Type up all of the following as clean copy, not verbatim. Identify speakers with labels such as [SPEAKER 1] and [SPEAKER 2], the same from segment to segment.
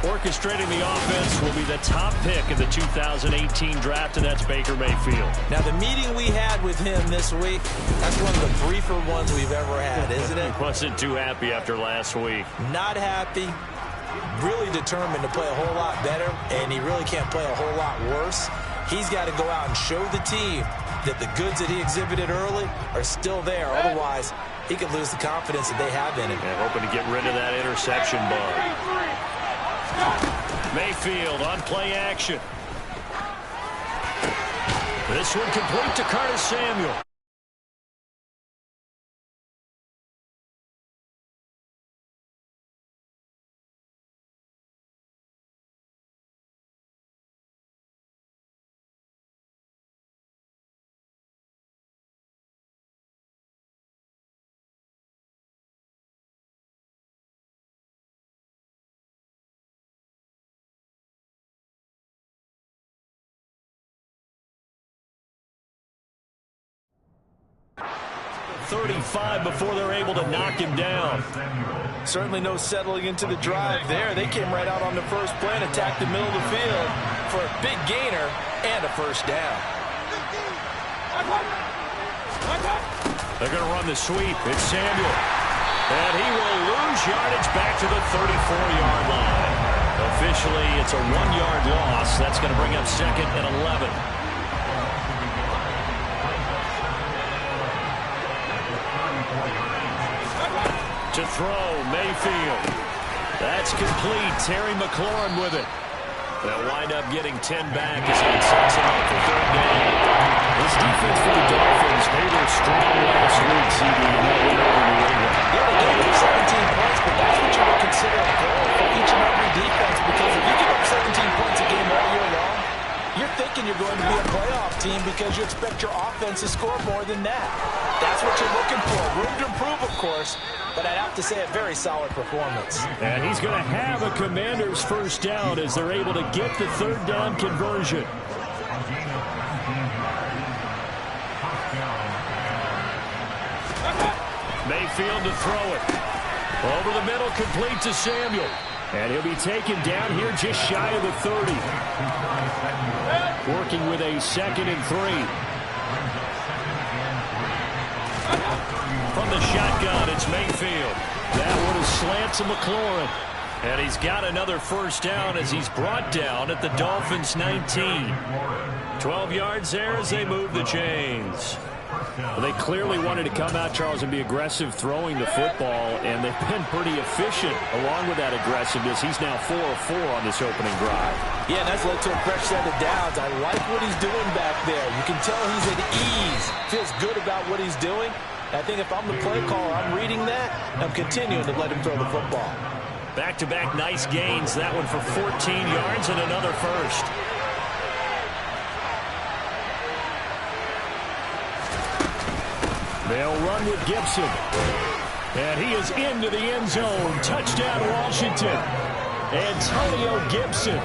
[SPEAKER 1] Orchestrating the offense will be the top pick in the 2018 draft, and that's Baker Mayfield.
[SPEAKER 2] Now, the meeting we had with him this week, that's one of the briefer ones we've ever had, isn't it?
[SPEAKER 1] He wasn't too happy after last week.
[SPEAKER 2] Not happy. Really determined to play a whole lot better, and he really can't play a whole lot worse. He's got to go out and show the team that the goods that he exhibited early are still there. Otherwise, he could lose the confidence that they have in him.
[SPEAKER 1] And hoping to get rid of that interception bug. Mayfield on play action. This one complete to Curtis Samuel. .35 before they're able to knock him down.
[SPEAKER 2] Certainly no settling into the drive there. They came right out on the first play and attacked the middle of the field for a big gainer and a first down.
[SPEAKER 1] They're going to run the sweep. It's Samuel. And he will lose yardage back to the 34-yard line. Officially, it's a 1-yard loss. That's going to bring up 2nd and 11. To throw, Mayfield. That's complete. Terry McLaurin with it. They'll wind up getting 10 back as he sets him up for 3rd down. This defense for the Dolphins, they were strong last week, CD, in that win over New England.
[SPEAKER 2] Yeah, they gave up 17 points, but that's what you would consider a goal for each and every defense, because if you give up 17 points a game all year long, you're thinking you're going to be a playoff team because you expect your offense to score more than that. That's what you're looking for. Room to improve, of course, but I'd have to say a very solid performance.
[SPEAKER 1] And he's going to have a Commanders first down as they're able to get the 3rd down conversion. Mayfield to throw it. Over the middle, complete to Samuel. And he'll be taken down here just shy of the 30. Working with a 2nd and 3. From the shotgun, it's Mayfield. That one is slant to McLaurin. And he's got another first down as he's brought down at the Dolphins' 19. 12 yards there as they move the chains. Well, they clearly wanted to come out, Charles, and be aggressive throwing the football, and they've been pretty efficient along with that aggressiveness. He's now 4 of 4 on this opening drive.
[SPEAKER 2] Yeah, and that's led to a fresh set of downs. I like what he's doing back there. You can tell he's at ease, feels good about what he's doing. I think if I'm the play caller, I'm reading that, I'm continuing to let him throw the football.
[SPEAKER 1] Back-to-back nice gains. That one for 14 yards and another first. They'll run with Gibson. And he is into the end zone. Touchdown, Washington. Antonio Gibson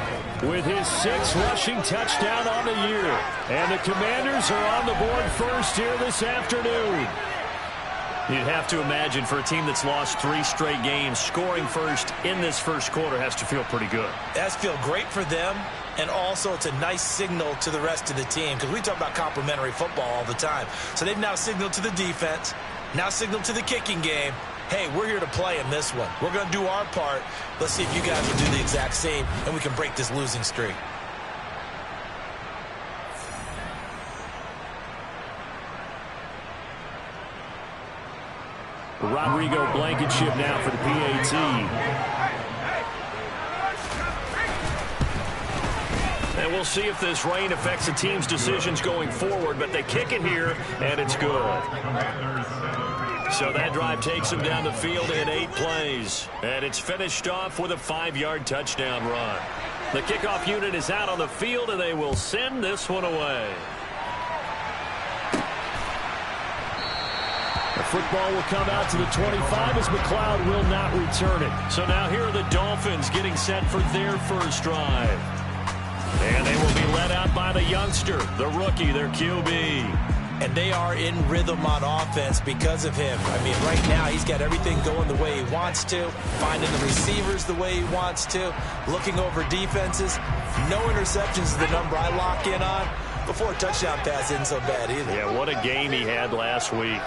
[SPEAKER 1] with his 6th rushing touchdown on the year. And the Commanders are on the board first here this afternoon. You'd have to imagine for a team that's lost 3 straight games, scoring first in this first quarter has to feel pretty good.
[SPEAKER 2] It has to feel great for them, and also it's a nice signal to the rest of the team, because we talk about complementary football all the time. So they've now signaled to the defense, now signaled to the kicking game, hey, we're here to play in this one. We're going to do our part. Let's see if you guys will do the exact same, and we can break this losing streak.
[SPEAKER 1] Rodrigo Blankenship now for the PAT. And we'll see if this rain affects the team's decisions going forward, but they kick it here, and it's good. So that drive takes them down the field in 8 plays. And it's finished off with a 5-yard touchdown run. The kickoff unit is out on the field, and they will send this one away. The football will come out to the 25 as McLeod will not return it. So now here are the Dolphins getting set for their first drive. And they will be led out by the youngster, the rookie, their QB.
[SPEAKER 2] And they are in rhythm on offense because of him. I mean, right now, he's got everything going the way he wants to, finding the receivers the way he wants to, looking over defenses. No interceptions is the number I lock in on. Before a touchdown pass isn't so bad either.
[SPEAKER 1] Yeah, what a game he had last week.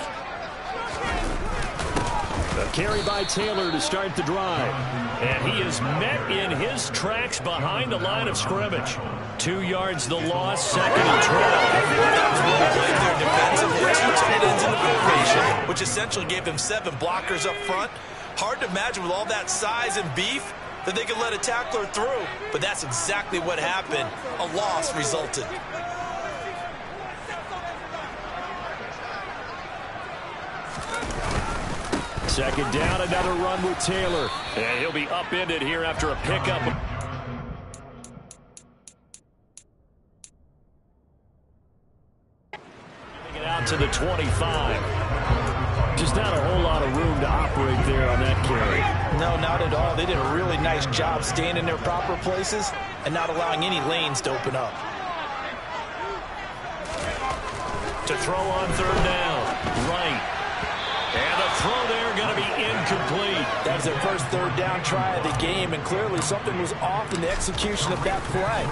[SPEAKER 1] A carry by Taylor to start the drive. And he is met in his tracks behind the line of scrimmage. 2 yards the loss, second and 12.
[SPEAKER 2] That was well played there defensively. 2 tight ends in the formation, which essentially gave him 7 blockers up front. Hard to imagine with all that size and beef that they could let a tackler through. But that's exactly what happened. A loss resulted.
[SPEAKER 1] Second down, another run with Taylor. And he'll be upended here after a pickup. Getting it out to the 25. Just not a whole lot of room to operate there on that carry.
[SPEAKER 2] No, not at all. They did a really nice job staying in their proper places and not allowing any lanes to open up.
[SPEAKER 1] To throw on third down. Right. And the throw there going to be incomplete.
[SPEAKER 2] That was their first third down try of the game, and clearly something was off in the execution of that play.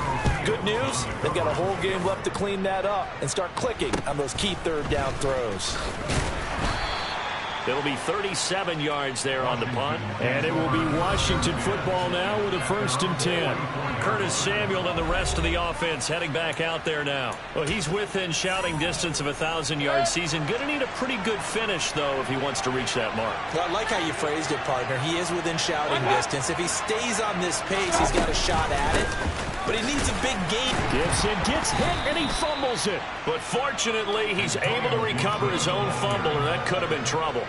[SPEAKER 2] Good news, they've got a whole game left to clean that up and start clicking on those key third down throws.
[SPEAKER 1] It'll be 37 yards there on the punt. And it will be Washington football now with a 1st and 10. Curtis Samuel and the rest of the offense heading back out there now. Well, he's within shouting distance of a 1,000-yard season. Going to need a pretty good finish, though, if he wants to reach that mark.
[SPEAKER 2] Well, I like how you phrased it, partner. He is within shouting distance. If he stays on this pace, he's got a shot at it. But he needs a big gain.
[SPEAKER 1] Gibson gets hit, and he fumbles it. But fortunately, he's able to recover his own fumble, or that could have been trouble.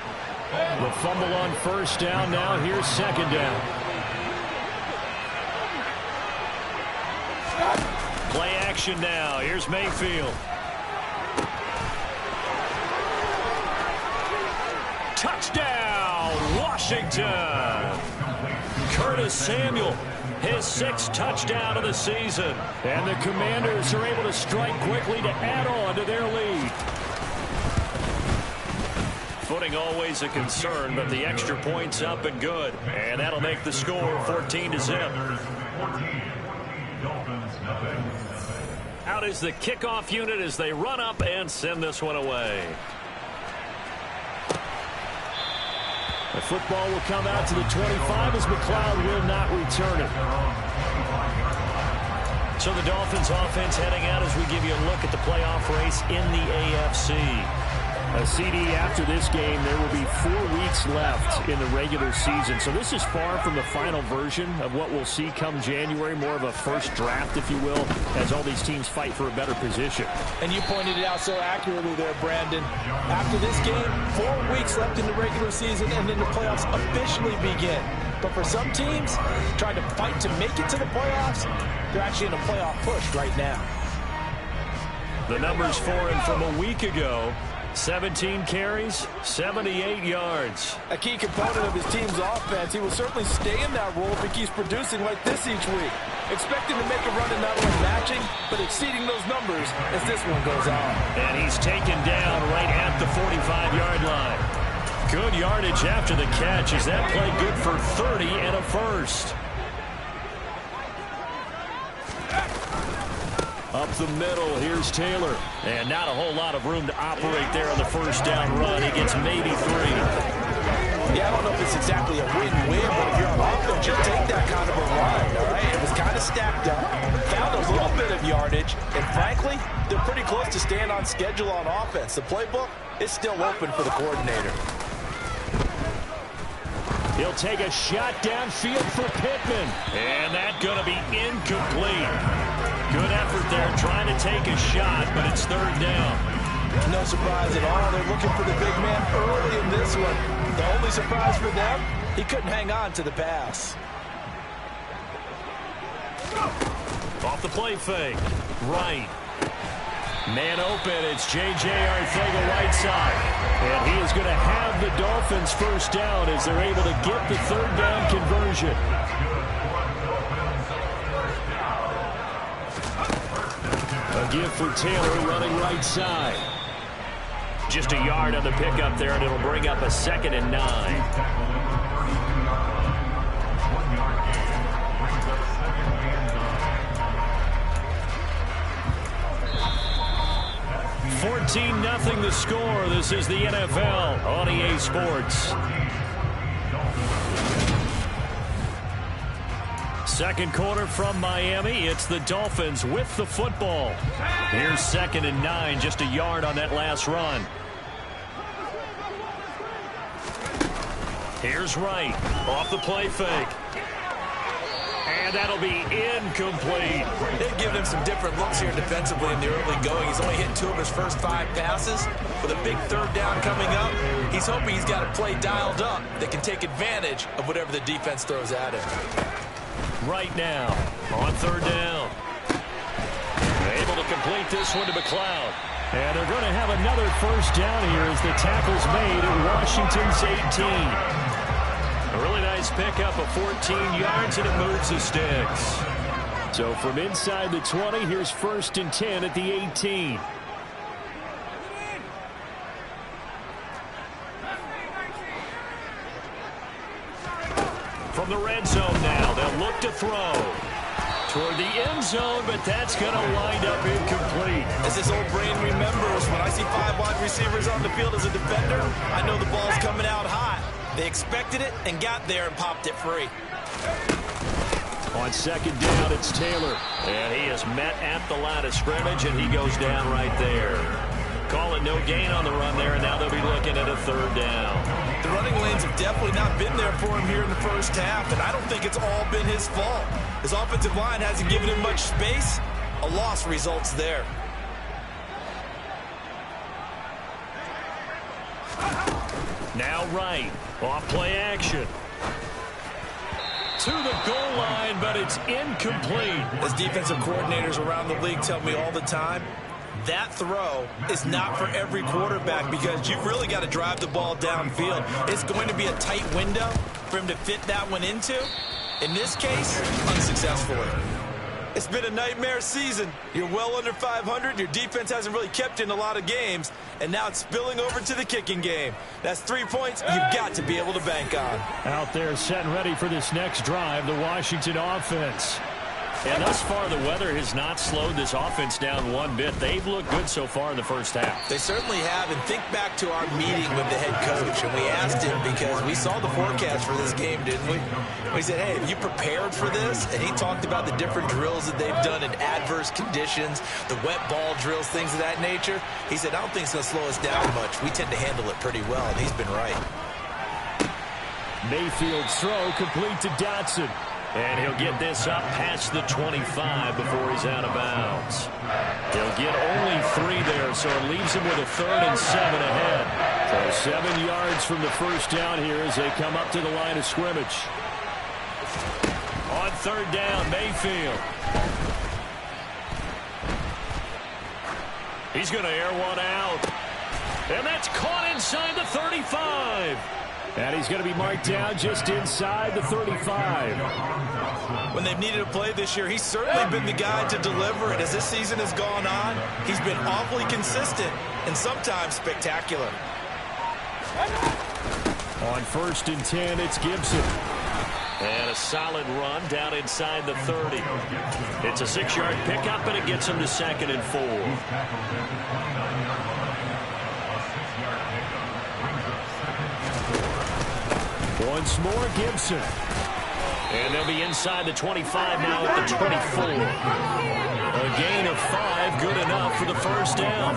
[SPEAKER 1] The fumble on first down. Now here's second down. Play action now. Here's Mayfield. Touchdown, Washington. Curtis Samuel, his 6th touchdown of the season. And the Commanders are able to strike quickly to add on to their lead. Footing always a concern, but the extra point's up and good. And that'll make the score 14-0. Out is the kickoff unit as they run up and send this one away. The football will come out to the 25 as McLeod will not return it. So the Dolphins offense heading out as we give you a look at the playoff race in the AFC. A CD after this game, there will be 4 weeks left in the regular season. So this is far from the final version of what we'll see come January, more of a first draft, if you will, as all these teams fight for a better position.
[SPEAKER 2] And you pointed it out so accurately there, Brandon. After this game, 4 weeks left in the regular season, and then the playoffs officially begin. But for some teams, trying to fight to make it to the playoffs, they're actually in a playoff push right now.
[SPEAKER 1] The numbers for him from a week ago. 17 carries, 78 yards.
[SPEAKER 2] A key component of his team's offense. He will certainly stay in that role if he keeps producing like this each week. Expecting to make a run and not only matching, but exceeding those numbers as this one goes on.
[SPEAKER 1] And he's taken down right at the 45-yard line. Good yardage after the catch. Is that play good for 30 and a first? Up the middle, here's Taylor. And not a whole lot of room to operate there on the first down run. He gets maybe 3.
[SPEAKER 2] Yeah, I don't know if it's exactly a win-win, but if you're on offense, you take that kind of a run, all right? It was kind of stacked up, found a little bit of yardage, and frankly, they're pretty close to staying on schedule on offense. The playbook is still open for the coordinator.
[SPEAKER 1] He'll take a shot downfield for Pittman. And that's going to be incomplete. Good effort there trying to take a shot, but it's third down.
[SPEAKER 2] No surprise at all. They're looking for the big man early in this one. The only surprise for them, he couldn't hang on to the pass.
[SPEAKER 1] Off the play fake. Right. Man open. It's J.J. Arcega right side. And he is going to have the Dolphins first down as they're able to get the third down conversion. A give for Taylor running right side. Just a yard on the pickup there, and it'll bring up a 2nd and 9. 14-0 the score. This is the NFL on EA Sports. Second quarter from Miami. It's the Dolphins with the football. Here's 2nd and 9, just a yard on that last run. Here's Wright off the play fake. And that'll be incomplete.
[SPEAKER 2] They've given him some different looks here defensively in the early going. He's only hit 2 of his first 5 passes. With a big 3rd down coming up, he's hoping he's got a play dialed up that can take advantage of whatever the defense throws at him.
[SPEAKER 1] Right now, on 3rd down. Able to complete this one to McLeod. And they're going to have another first down here as the tackle's made at Washington's 18. A really nice pickup of 14 yards, and it moves the sticks. So from inside the 20, here's 1st and 10 at the 18. From the red zone now, they'll look to throw. Toward the end zone, but that's going to wind up incomplete.
[SPEAKER 2] As this old brain remembers, when I see 5 wide receivers on the field as a defender, I know the ball's coming out hot. They expected it and got there and popped it free.
[SPEAKER 1] On 2nd down, it's Taylor. And he is met at the line of scrimmage, and he goes down right there. Call it no gain on the run there, and now they'll be looking at a 3rd down.
[SPEAKER 2] The running lanes have definitely not been there for him here in the first half, and I don't think it's all been his fault. His offensive line hasn't given him much space. A loss results there.
[SPEAKER 1] Now Wright, off play action. To the goal line, but it's incomplete.
[SPEAKER 2] As defensive coordinators around the league tell me all the time, that throw is not for every quarterback because you've really got to drive the ball downfield. It's going to be a tight window for him to fit that one into. In this case, unsuccessfully. It's been a nightmare season. You're well under 500. Your defense hasn't really kept in a lot of games, and now it's spilling over to the kicking game. That's 3 points you've got to be able to bank on.
[SPEAKER 1] Out there set and ready for this next drive, the Washington offense. And thus far, the weather has not slowed this offense down one bit. They've looked good so far in the first half.
[SPEAKER 2] They certainly have. And think back to our meeting with the head coach. And we asked him because we saw the forecast for this game, didn't we? We said, hey, have you prepared for this? And he talked about the different drills that they've done in adverse conditions, the wet ball drills, things of that nature. He said, I don't think it's going to slow us down much. We tend to handle it pretty well, and he's been right.
[SPEAKER 1] Mayfield's throw complete to Dotson. And he'll get this up past the 25 before he's out of bounds. He'll get only 3 there, so it leaves him with a 3rd and 7 ahead. So 7 yards from the first down here as they come up to the line of scrimmage. On 3rd down, Mayfield. He's going to air one out. And that's caught inside the 35. And he's going to be marked down just inside the 35.
[SPEAKER 2] When they've needed a play this year, he's certainly been the guy to deliver it. As this season has gone on, he's been awfully consistent and sometimes spectacular.
[SPEAKER 1] On 1st and 10, it's Gibson. And a solid run down inside the 30. It's a 6-yard pickup, and it gets him to 2nd and 4. Once more, Gibson. And they'll be inside the 25 now at the 24. A gain of 5, good enough for the first down.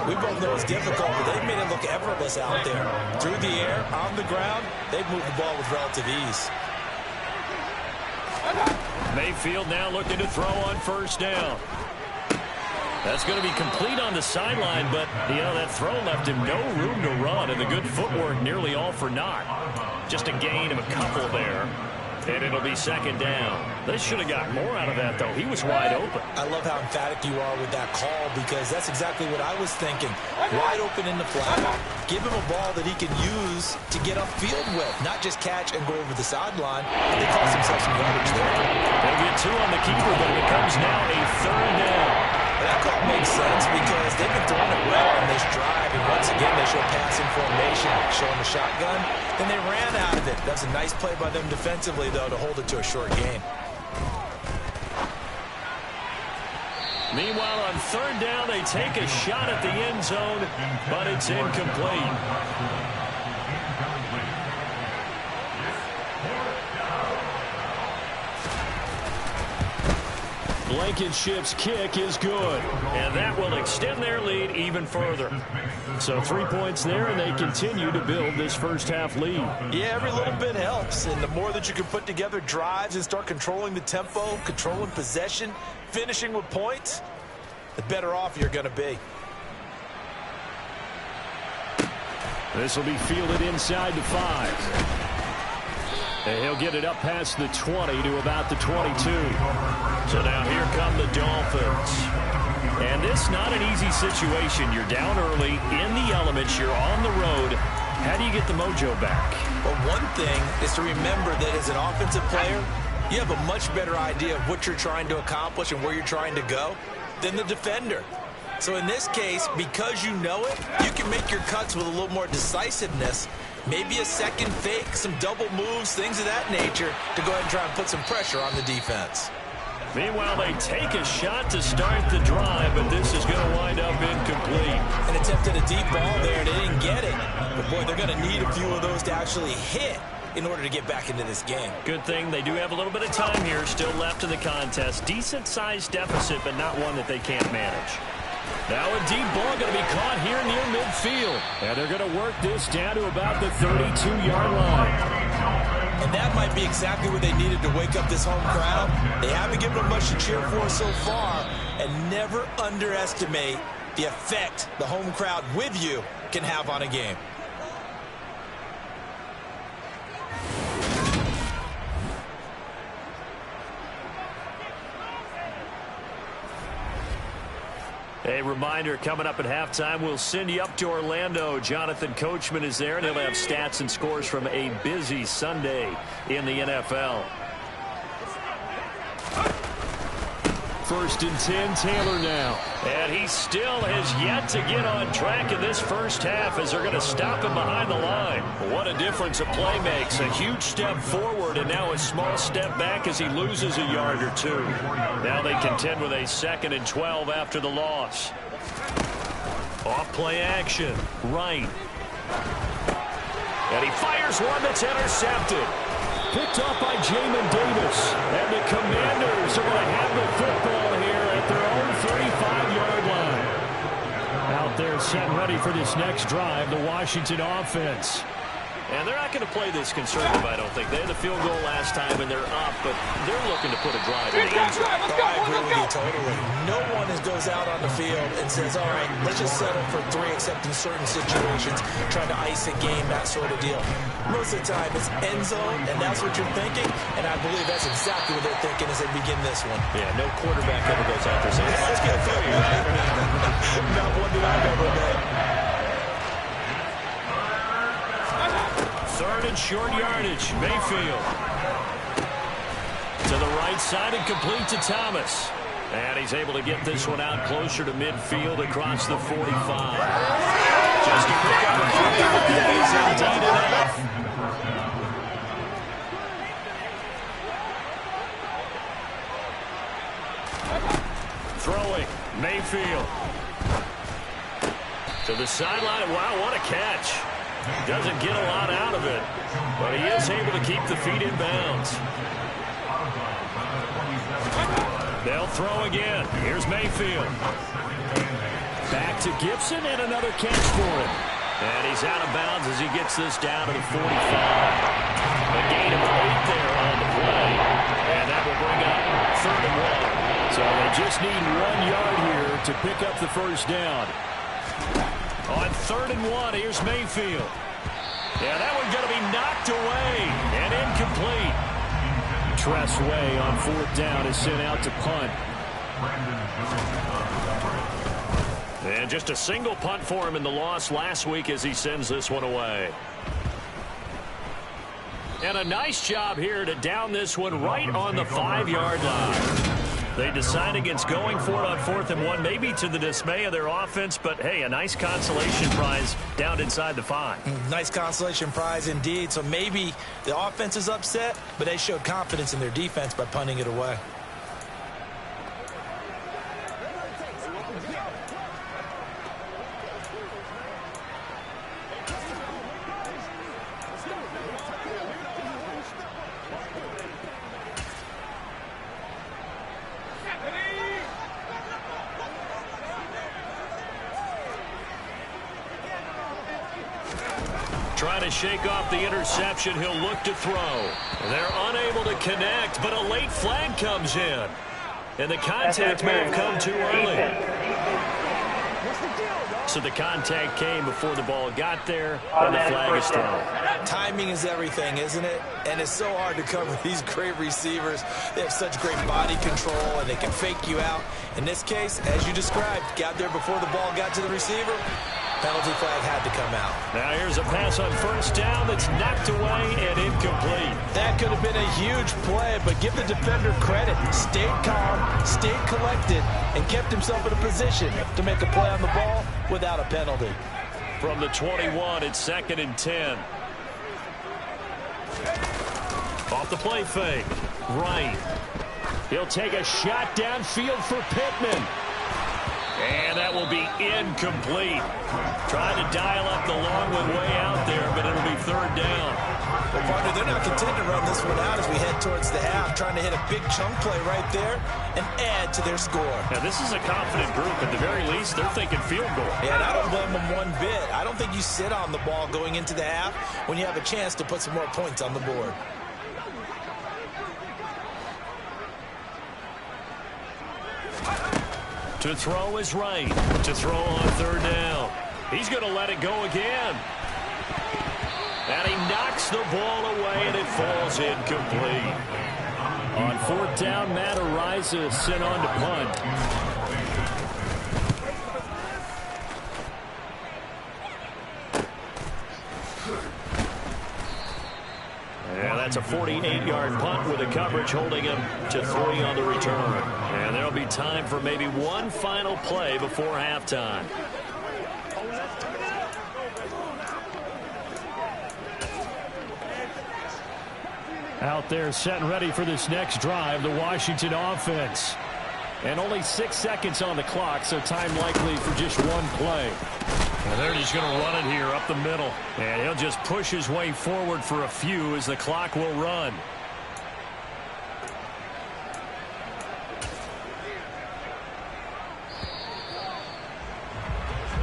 [SPEAKER 2] We both know it's difficult, but they've made it look effortless out there. Through the air, on the ground, they've moved the ball with relative ease.
[SPEAKER 1] Mayfield now looking to throw on 1st down. That's going to be complete on the sideline, but, you know, that throw left him no room to run, and the good footwork nearly all for naught. Just a gain of a couple there, and it'll be 2nd down. They should have got more out of that, though. He was wide open.
[SPEAKER 2] I love how emphatic you are with that call because that's exactly what I was thinking. Wide open in the flat. Give him a ball that he can use to get upfield with, not just catch and go over the sideline. They cost themselves some yardage there.
[SPEAKER 1] They'll get 2 on the keeper, but it becomes now a 3rd down.
[SPEAKER 2] That call may makes sense because they've been throwing it well on this drive, and once again they show passing formation, showing the shotgun. Then they ran out of it. That's a nice play by them defensively, though, to hold it to a short gain.
[SPEAKER 1] Meanwhile, on third down, they take a shot at the end zone, but it's incomplete. Blankenship's kick is good, and that will extend their lead even further. So 3 points there, and they continue to build this first-half lead.
[SPEAKER 2] Yeah, every little bit helps, and the more that you can put together drives and start controlling the tempo, controlling possession, finishing with points, the better off you're going to be.
[SPEAKER 1] This will be fielded inside the 5. And he'll get it up past the 20 to about the 22. So now here come the Dolphins. And this not an easy situation. You're down early, in the elements, you're on the road. How do you get the mojo back?
[SPEAKER 2] Well, one thing is to remember that as an offensive player, you have a much better idea of what you're trying to accomplish and where you're trying to go than the defender. So in this case, because you know it, you can make your cuts with a little more decisiveness. Maybe a second fake, some double moves, things of that nature to go ahead and try and put some pressure on the defense.
[SPEAKER 1] Meanwhile, they take a shot to start the drive, but this is going to wind up incomplete.
[SPEAKER 2] An attempt at a deep ball there. They didn't get it. But, boy, they're going to need a few of those to actually hit in order to get back into this game.
[SPEAKER 1] Good thing they do have a little bit of time here still left in the contest. Decent-sized deficit, but not one that they can't manage. Now a deep ball going to be caught here near midfield. And they're going to work this down to about the 32-yard line.
[SPEAKER 2] And that might be exactly what they needed to wake up this home crowd. They haven't given them much to cheer for so far. And never underestimate the effect the home crowd with you can have on a game.
[SPEAKER 1] A reminder, coming up at halftime, we'll send you up to Orlando. Jonathan Coachman is there, and he'll have stats and scores from a busy Sunday in the NFL. First and 10, Taylor now. And he still has yet to get on track in this first half as they're going to stop him behind the line. What a difference a play makes. A huge step forward and now a small step back as he loses a yard or two. Now they contend with a 2nd and 12 after the loss. Off play action. Right. And he fires one that's intercepted. Picked up by Jamin Davis. And the Commanders are going to have the football here at their own 35-yard line. Out there set ready for this next drive, the Washington offense. And they're not going to play this conservative, I don't think. They had the field goal last time, and they're up, but they're looking to put a drive in the end zone.
[SPEAKER 2] I agree with you totally. No one goes out on the field and says, all right, let's just settle for 3, except in certain situations, trying to ice a game, that sort of deal. Most of the time, it's end zone, and that's what you're thinking, and I believe that's exactly what they're thinking as they begin this one.
[SPEAKER 1] Yeah, no quarterback ever goes out there saying, let's get through here.
[SPEAKER 2] Not one that I've ever met.
[SPEAKER 1] 3rd and short yardage. Mayfield to the right side and complete to Thomas. And he's able to get this one out closer to midfield across the 45. Just to pick up a few is indeed enough. Throwing. Mayfield to the sideline. Wow, what a catch. Doesn't get a lot out of it, but he is able to keep the feet in bounds. They'll throw again. Here's Mayfield. Back to Gibson and another catch for him. And he's out of bounds as he gets this down to the 45. A gain of 8 there on the play. And that will bring up 3rd and 1. So they just need 1 yard here to pick up the first down. On 3rd and 1, here's Mayfield. Yeah, that one's going to be knocked away and incomplete. Tress Way on 4th down is sent out to punt. And just a single punt for him in the loss last week as he sends this one away. And a nice job here to down this one right on the 5-yard line. They decide against going for it on 4th and 1, maybe to the dismay of their offense, but hey, a nice consolation prize down inside the 5.
[SPEAKER 2] Nice consolation prize indeed. So maybe the offense is upset, but they showed confidence in their defense by punting it away.
[SPEAKER 1] Trying to shake off the interception. He'll look to throw. They're unable to connect, but a late flag comes in. And the contact may have come too early. So the contact came before the ball got there, and the flag is thrown.
[SPEAKER 2] Timing is everything, isn't it? And it's so hard to cover these great receivers. They have such great body control, and they can fake you out. In this case, as you described, got there before the ball got to the receiver. Penalty flag had to come out.
[SPEAKER 1] Now here's a pass on 1st down that's knocked away and incomplete.
[SPEAKER 2] That could have been a huge play, but give the defender credit. Stayed calm, stayed collected, and kept himself in a position to make a play on the ball without a penalty.
[SPEAKER 1] From the 21, it's 2nd and 10. Off the play fake. Right. He'll take a shot downfield for Pittman. And that will be incomplete. Trying to dial up the long one way out there, but it'll be 3rd down.
[SPEAKER 2] Well, partner, they're not content to run this one out as we head towards the half, trying to hit a big chunk play right there and add to their score.
[SPEAKER 1] Now, this is a confident group. At the very least, they're thinking field goal.
[SPEAKER 2] Yeah, and I don't blame them one bit. I don't think you sit on the ball going into the half when you have a chance to put some more points on the board.
[SPEAKER 1] To throw is right. To throw on 3rd down. He's going to let it go again. And he knocks the ball away, and it falls incomplete. On 4th down, Matt Araiza sent on to punt. And that's a 48-yard punt with a coverage holding him to 3 on the return. And there'll be time for maybe one final play before halftime. Out there set and ready for this next drive, the Washington offense. And only 6 seconds on the clock, so time likely for just one play. And they're just going to run it here up the middle. And he'll just push his way forward for a few as the clock will run.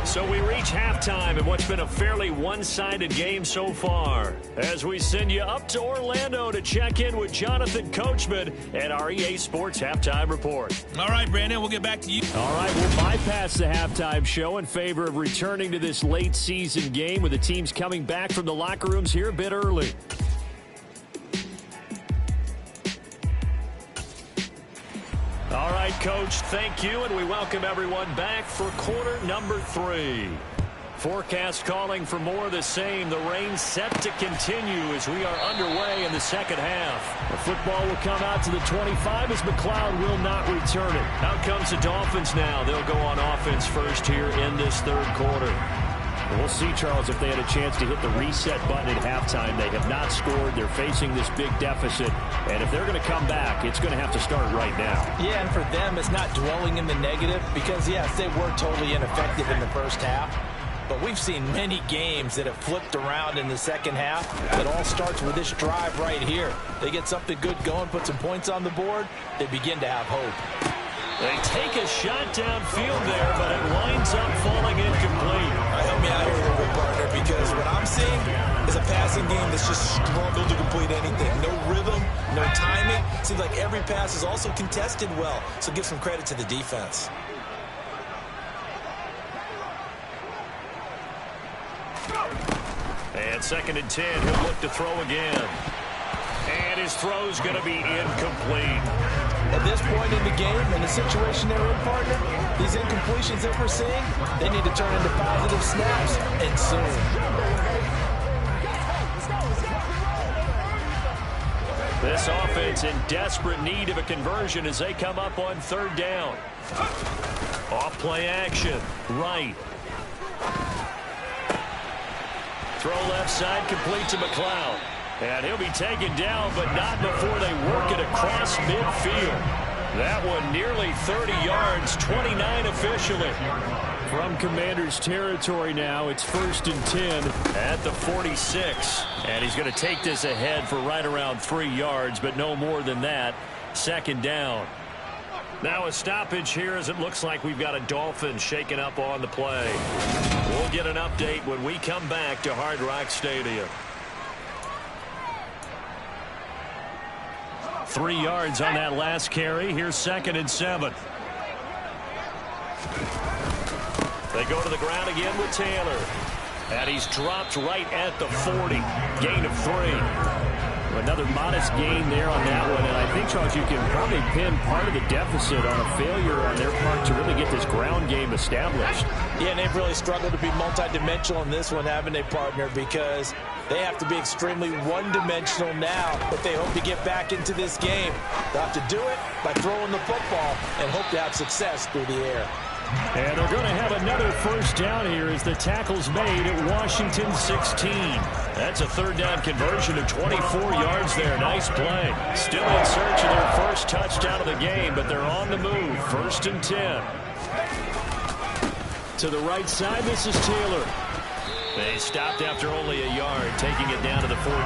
[SPEAKER 1] So we reach halftime in what's been a fairly one-sided game so far, as we send you up to Orlando to check in with Jonathan Coachman at our EA Sports Halftime Report.
[SPEAKER 3] All right, Brandon, we'll get back to you.
[SPEAKER 1] All right, we'll bypass the halftime show in favor of returning to this late-season game with the teams coming back from the locker rooms here a bit early. All right, Coach, thank you, and we welcome everyone back for quarter number 3. Forecast calling for more of the same. The rain set to continue as we are underway in the second half. The football will come out to the 25 as McLeod will not return it. Out comes the Dolphins now. They'll go on offense first here in this 3rd quarter. We'll see, Charles, if they had a chance to hit the reset button at halftime. They have not scored. They're facing this big deficit. And if they're going to come back, it's going to have to start right now.
[SPEAKER 2] Yeah, and for them, it's not dwelling in the negative because, yes, they were totally ineffective in the first half. But we've seen many games that have flipped around in the second half. It all starts with this drive right here. They get something good going, put some points on the board, they begin to have hope.
[SPEAKER 1] They take a shot downfield there, but it winds up falling incomplete.
[SPEAKER 2] Help me out here a little bit, partner, because what I'm seeing is a passing game that's just struggled to complete anything. No rhythm, no timing. Seems like every pass is also contested well, so give some credit to the defense.
[SPEAKER 1] And 2nd and 10, he'll look to throw again. And his throw's going to be incomplete.
[SPEAKER 2] At this point in the game, in the situation they're in, partner, these incompletions that we're seeing, they need to turn into positive snaps, and soon.
[SPEAKER 1] This offense in desperate need of a conversion as they come up on third down. Off play action. Right. Throw left side, complete to McLeod. And he'll be taken down, but not before they work it across midfield. That one nearly 30 yards, 29 officially. From Commanders territory now, it's 1st and 10 at the 46. And he's going to take this ahead for right around 3 yards, but no more than that. 2nd down. Now a stoppage here as it looks like we've got a Dolphin shaken up on the play. We'll get an update when we come back to Hard Rock Stadium. 3 yards on that last carry. Here's 2nd and 7. They go to the ground again with Taylor. And he's dropped right at the 40. Gain of 3. Another modest gain there on that one. And I think, Charles, you can probably pin part of the deficit on a failure on their part to really get this ground game established.
[SPEAKER 2] Yeah, and they've really struggled to be multidimensional in this one, haven't they, partner? Because they have to be extremely one-dimensional now if they hope to get back into this game. They'll have to do it by throwing the football and hope to have success through the air.
[SPEAKER 1] And they're going to have another 1st down here as the tackle's made at Washington 16. That's a 3rd down conversion of 24 yards there. Nice play. Still in search of their first touchdown of the game, but they're on the move. 1st and 10. To the right side, this is Taylor. They stopped after only a yard, taking it down to the 14.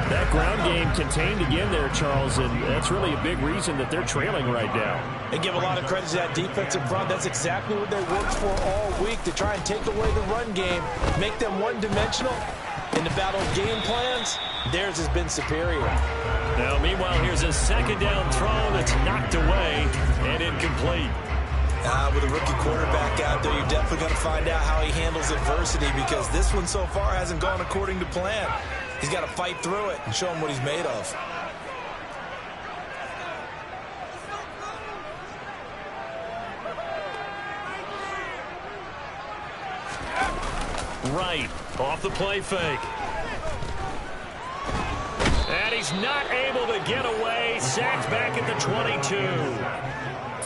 [SPEAKER 1] That ground game contained again there, Charles, and that's really a big reason that they're trailing right now.
[SPEAKER 2] And give a lot of credit to that defensive front. That's exactly what they worked for all week, to try and take away the run game, make them one-dimensional. In the battle of game plans, theirs has been superior.
[SPEAKER 1] Now, meanwhile, here's a 2nd down throw that's knocked away and incomplete.
[SPEAKER 2] With a rookie quarterback out there, you're definitely going to find out how he handles adversity, because this one so far hasn't gone according to plan. He's got to fight through it and show him what he's made of.
[SPEAKER 1] Right, off the play fake. And he's not able to get away. Sacked back at the 22.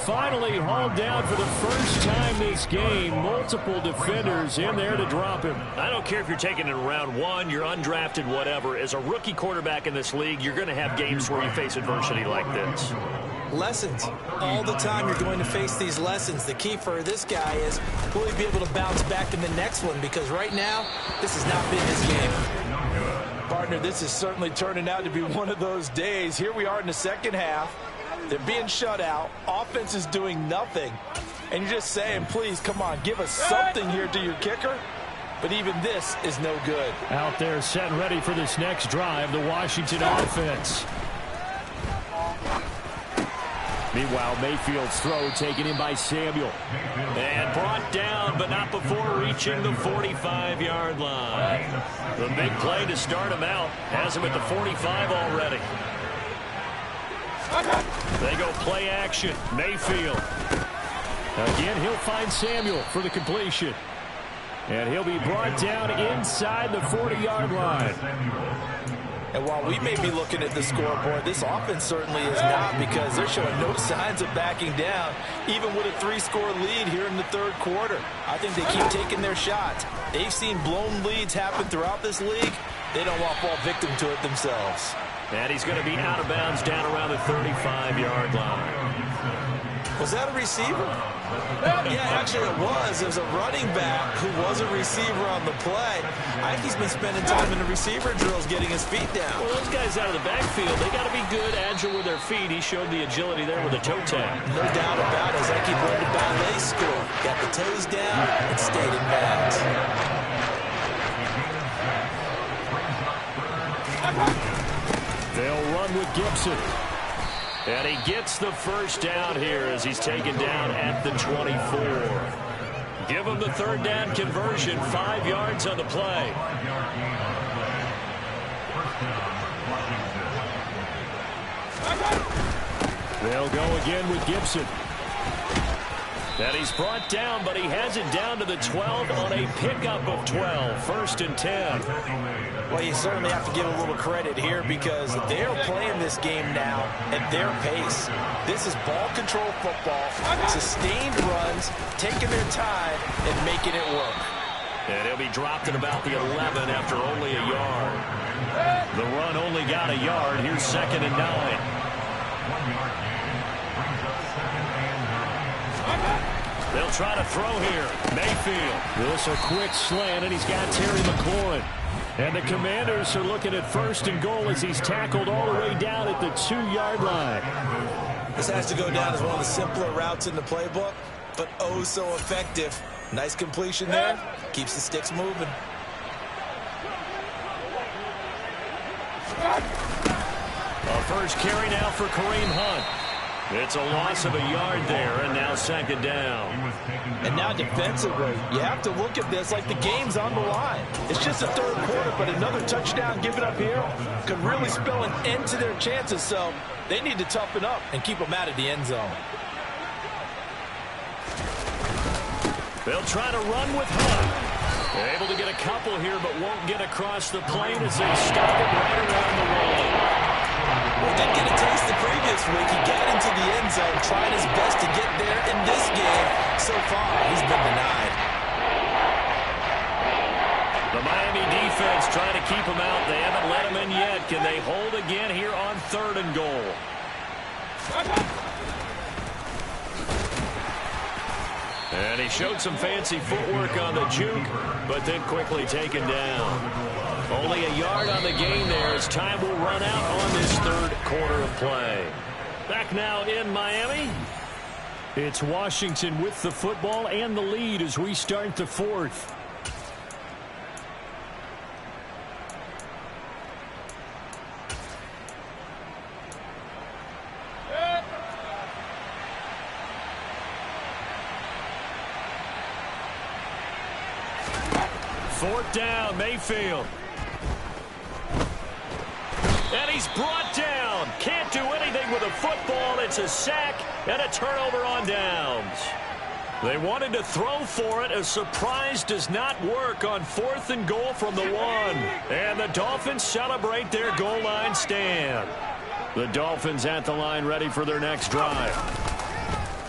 [SPEAKER 1] Finally hauled down for the first time this game. Multiple defenders in there to drop him. I don't care if you're taking it in round 1, you're undrafted, whatever. As a rookie quarterback in this league, you're going to have games where you face adversity like this.
[SPEAKER 2] Lessons. All the time you're going to face these lessons. The key for this guy is, will he be able to bounce back in the next one? Because right now, this has not been his game. Partner, this is certainly turning out to be one of those days. Here we are in the 2nd half. They're being shut out. Offense is doing nothing. And you're just saying, please, come on, give us something here to your kicker. But even this is no good.
[SPEAKER 1] Out there set and ready for this next drive, the Washington offense. Meanwhile, Mayfield's throw taken in by Samuel. And brought down, but not before reaching the 45-yard line. The big play to start him out. Has him at the 45 already. They go play action. Mayfield. Again, he'll find Samuel for the completion. And he'll be brought down inside the 40-yard line.
[SPEAKER 2] And while we may be looking at the scoreboard, this offense certainly is not, because they're showing no signs of backing down, even with a 3-score lead here in the 3rd quarter. I think they keep taking their shots. They've seen blown leads happen throughout this league. They don't want to fall victim to it themselves.
[SPEAKER 1] And he's going to be out of bounds down around the 35-yard line.
[SPEAKER 2] Was that a receiver? Yeah, actually it was. It was a running back who was a receiver on the play. I think he's been spending time in the receiver drills getting his feet down.
[SPEAKER 1] Well, those guys out of the backfield, they got to be good, agile with their feet. He showed the agility there with a toe tap.
[SPEAKER 2] No doubt about it. It's like he learned a ballet score. Got the toes down and stayed in bounds.
[SPEAKER 1] They'll run with Gibson. And he gets the first down here as he's taken down at the 24. Give him the 3rd down conversion, 5 yards on the play. They'll go again with Gibson. And he's brought down, but he has it down to the 12 on a pickup of 12. 1st and 10.
[SPEAKER 2] Well, you certainly have to give a little credit here because they're playing this game now at their pace. This is ball control football, sustained runs, taking their time and making it work.
[SPEAKER 1] And he'll be dropped at about the 11 after only a yard. The run only got a yard. Here's 2nd and 9. They'll try to throw here. Mayfield. This a quick slant, and he's got Terry McLaurin. And the Commanders are looking at 1st and goal as he's tackled all the way down at the 2-yard line.
[SPEAKER 2] This has to go down as one of the simpler routes in the playbook, but oh so effective. Nice completion there. Keeps the sticks moving.
[SPEAKER 1] A first carry now for Kareem Hunt. It's a loss of a yard there, and now 2nd down.
[SPEAKER 2] And now defensively, you have to look at this like the game's on the line. It's just the 3rd quarter, but another touchdown given up here could really spell an end to their chances, so they need to toughen up and keep them out of the end zone.
[SPEAKER 1] They'll try to run with Hunt. Able to get a couple here, but won't get across the plane as they stop it right around the wall.
[SPEAKER 2] Well, he did get a taste the previous week. He got into the end zone, trying his best to get there in this game. So far, he's been denied.
[SPEAKER 1] The Miami defense trying to keep him out. They haven't let him in yet. Can they hold again here on 3rd and goal? And he showed some fancy footwork on the juke, but then quickly taken down. Only a yard on the gain there as time will run out on this 3rd quarter of play. Back now in Miami. It's Washington with the football and the lead as we start the 4th. Fourth down, Mayfield. And he's brought down. Can't do anything with a football. It's a sack and a turnover on downs. They wanted to throw for it. A surprise does not work on 4th and goal from the 1. And the Dolphins celebrate their goal line stand. The Dolphins at the line ready for their next drive.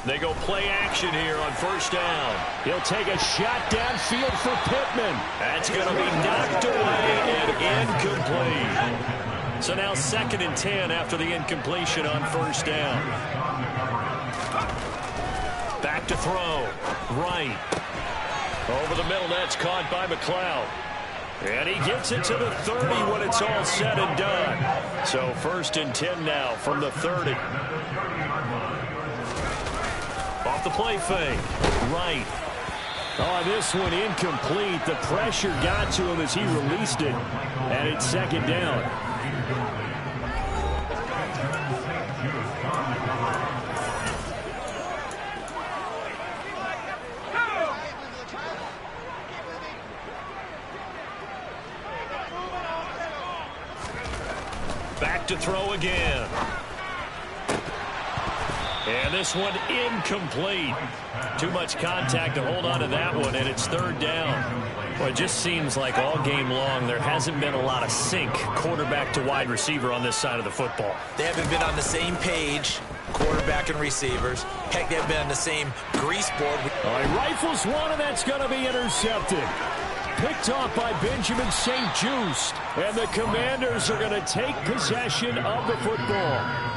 [SPEAKER 1] They go play action here on 1st down. He'll take a shot downfield for Pittman. That's going to be knocked away and incomplete. So now 2nd and 10 after the incompletion on 1st down. Back to throw. Right. Over the middle, that's caught by McLeod. And he gets it to the 30 when it's all said and done. So 1st and 10 now from the 30. Off the play fake. Right. Oh, this one incomplete. The pressure got to him as he released it. And it's 2nd down. Back to throw again. And this one incomplete. Too much contact to hold on to that one, and it's 3rd down. Well, it just seems like all game long there hasn't been a lot of sync quarterback to wide receiver on this side of the football.
[SPEAKER 2] They haven't been on the same page, quarterback and receivers. Heck, they haven't been on the same grease board.
[SPEAKER 1] All right, rifles one, and that's going to be intercepted. Picked off by Benjamin St. Juste. And the Commanders are going to take possession of the football.